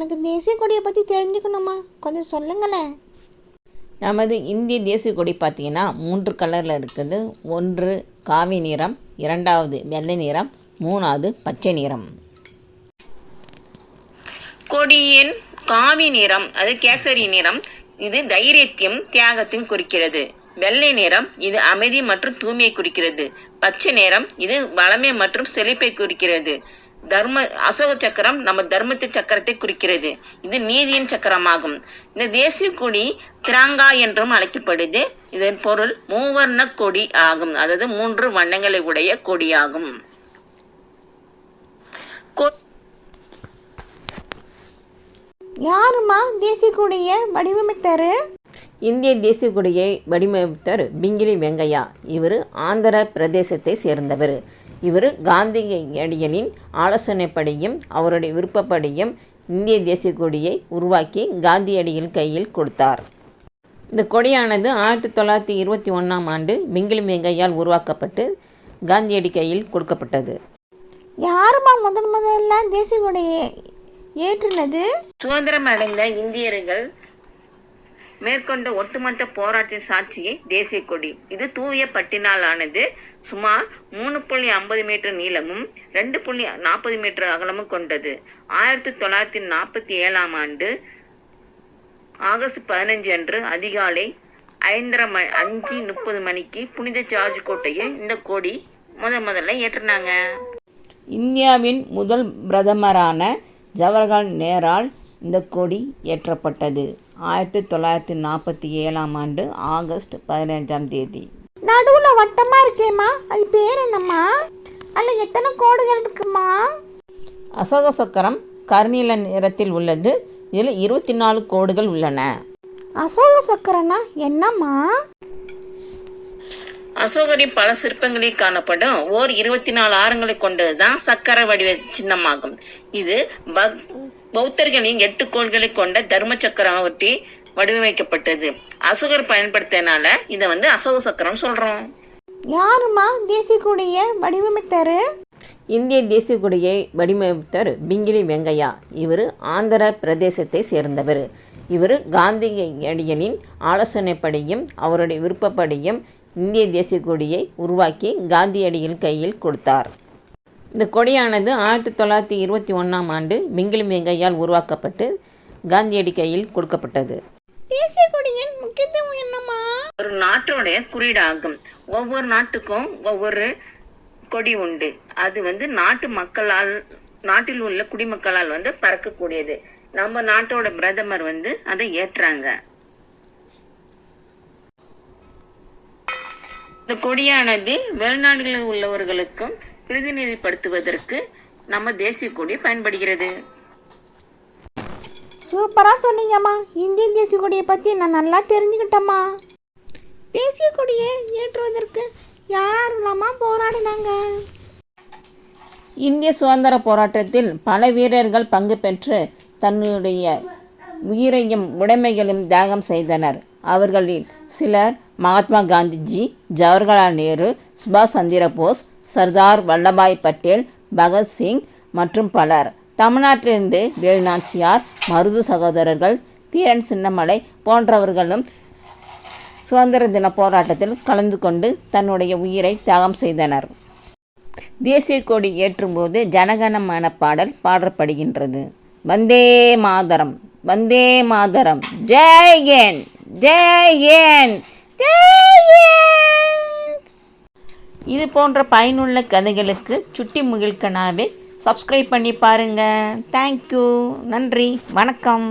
எனக்கு தேசிய கொடியை பற்றி தெரிஞ்சுக்கணுமா, கொஞ்சம் சொல்லுங்களேன். நமது இந்திய தேசிய கொடி பார்த்திங்கன்னா 3 கலரில் இருக்குது. ஒன்று காவி நிறம், இரண்டாவது வெள்ளை நிறம், மூணாவது பச்சை நிறம். கொடியின் காவி நிறம் அது கேசரி நிறம், இது தைரியத்தையும் தியாகத்தையும் குறிக்கிறது. வெள்ளை நிறம் இது அமைதி மற்றும் தூய்மையை குறிக்கிறது. பச்சை நிறம் இது வளமை மற்றும் செழிப்பை குறிக்கிறது. அசோக சக்கரம் நம்ம தர்மத்தை சக்கரத்தை குறிக்கிறது. இது நீதியின் சக்கரமாகும். இந்த தேசிய கொடி திரங்கா என்றும் அழைக்கப்படுது. இதன் பொருள் மூவர்ண கொடி ஆகும், அதாவது 3 வண்ணங்களை உடைய கொடியாகும். யாருமா தேசிய கொடியை வடிவமைத்தாரு? இந்திய தேசிய கொடியை வடிவமைத்தவர் பிங்கிலி வெங்கையா. இவர் ஆந்திர பிரதேசத்தை சேர்ந்தவர். இவர் காந்தியடிகளின் ஆலோசனைப்படியும் அவருடைய விருப்பப்படியும் இந்திய தேசிய கொடியை உருவாக்கி காந்தியடிகள் கையில் கொடுத்தார். இந்த கொடியானது 1921ஆம் ஆண்டு பிங்கிலி வெங்கையால் உருவாக்கப்பட்டு காந்தியடி கையில் கொடுக்கப்பட்டது. யாருமா முதல்ல தேசிய கொடியை ஏற்றினது? சுதந்திரம் அடைந்த இந்தியர்கள் மேற்கொண்ட ஒட்டுமொத்த போராட்டத்தின் சாட்சியை தேசிய கொடி. இது தூய பட்டினால் ஆனது. சுமார் 3.50 மீட்டர் நீளமும் 2.40 மீட்டர் அகலமும் கொண்டது. 1947ஆம் ஆண்டு ஆகஸ்ட் 15 அன்று அதிகாலை 5:30 மணிக்கு புனித ஜார்ஜ் கோட்டையில் இந்த கொடி முதல்ல ஏற்றினாங்க. இந்தியாவின் முதல் பிரதமரான ஜவஹர்லால் நேரால் இந்த கொடி ஏற்றப்பட்டது 1947ஆம் ஆண்டு ஆகஸ்ட் 15ஆம் தேதி. நடுவில் வட்டமாக இருக்கேம்மா, அது பேர் என்னம்மா? அதில் எத்தனை கோடுகள் இருக்குமா? அசோக சக்கரம் கருநீல நிறத்தில் உள்ளது. இதில் 24 கோடுகள் உள்ளன. அசோக சக்கரம்னா என்னம்மா? அசோகரின் பல சிற்பங்களில் காணப்படும் 24 ஆரங்களை கொண்டதுதான் சக்கர வடிவ சின்னமாகும். இது பௌத்தர்களின் 8 கோள்களை கொண்ட தர்ம சக்கரம் ஒட்டி வடிவமைக்கப்பட்டது. அசோகர் பயன்படுத்தினால இதை அசோக சக்கரம் சொல்றோம். யாருமா தேசிய கொடியை வடிவமைத்தாரு? இந்திய தேசிய கொடியை வடிவமைத்தவர் பிங்கிலி வெங்கையா. இவர் ஆந்திர பிரதேசத்தை சேர்ந்தவர். இவர் காந்தியடிகளின் ஆலோசனைப்படியும் அவருடைய விருப்பப்படியும் இந்திய தேசிய கொடியை உருவாக்கி காந்தியடிகள் கையில் கொடுத்தார். இந்த கொடியானது 1921ஆம் ஆண்டு பிங்கிலி வெங்கையால் உருவாக்கப்பட்டு காந்தியடி கையில் கொடுக்கப்பட்டது. தேசிய கொடியின் முக்கியத்துவம் என்னம்மா? ஒரு நாட்டோடைய குறியீடாகும். ஒவ்வொரு நாட்டுக்கும் ஒவ்வொரு கொடி உண்டு. அது நாட்டில் உள்ள குடிமக்களால் பறக்கக்கூடியது. நம்ம நாட்டோட பிரதமர் அதை ஏற்றாங்க. இந்த கொடியானது வெளிநாடுகளில் உள்ளவர்களுக்கும் பிரதிநிதிப்படுத்துவதற்கு நம்ம தேசிய கொடி பயன்படுகிறது. சூப்பராக சொன்னீங்கம்மா. இந்திய தேசிய கொடியை பற்றி நான் நல்லா தெரிஞ்சுக்கிட்டேம்மா. தேசிய கொடியை ஏற்றுவதற்கு யாரெல்லாமா போராடினாங்க? இந்திய சுதந்திர போராட்டத்தில் பல வீரர்கள் பங்கு பெற்று தன்னுடைய உயிரையும் உடைமைகளையும் தியாகம் செய்தனர். அவர்களில் சிலர் மகாத்மா காந்திஜி, ஜவஹர்லால் நேரு, சுபாஷ் சந்திர போஸ், சர்தார் வல்லபாய் பட்டேல், பகத்சிங் மற்றும் பலர். தமிழ்நாட்டிலிருந்து வேலுநாச்சியார், மருது சகோதரர்கள், தீரன் சின்னமலை போன்றவர்களும் சுதந்திர தின போராட்டத்தில் கலந்து கொண்டு தன்னுடைய உயிரை தியாகம் செய்தனர். தேசிய கொடி ஏற்றும்போது ஜனகணமன பாடல் பாடப்படுகின்றது. வந்தே மாதரம், வந்தே மாதரம், ஜெய்ஹிந்த், ஜெய்ஹிந்த், ஜெய்ஹிந்த். இது போன்ற பயனுள்ள கதைகளுக்கு சுட்டி முகில் கனாவை சப்ஸ்கிரைப் பண்ணி பாருங்கள். தேங்க்யூ. நன்றி, வணக்கம்.